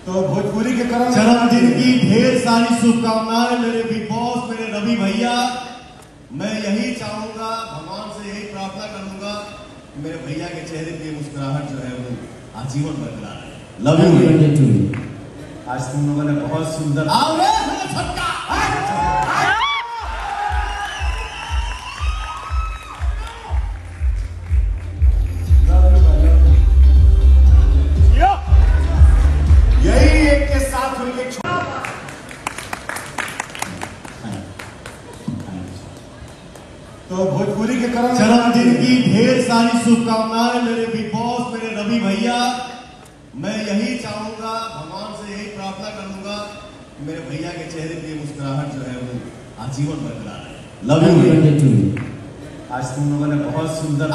तो भोजपुरी के कर्म जन्मदिन की ढेर सारी शुभकामनाएं मेरे बिग बॉस, मेरे रवि भैया। मैं यही चाहूंगा, भगवान से यही प्रार्थना करूंगा कि मेरे भैया के चेहरे की मुस्कुराहट जो है वो आजीवन बरकरार है। लव यू भैया। आज तुम लोगों ने बहुत सुंदर यही एक के साथ हुई एक तो भोजपुरी के कर्म जन्मदिन की ढेर सारी शुभकामनाएं मेरे बिग बॉस, मेरे रवि भैया। मैं यही चाहूंगा, भगवान से यही प्रार्थना करूंगा कि मेरे भैया के चेहरे की मुस्कुराहट जो है वो आजीवन बरकरार है। लव यू भैया। आज तुम लोगों ने बहुत सुंदर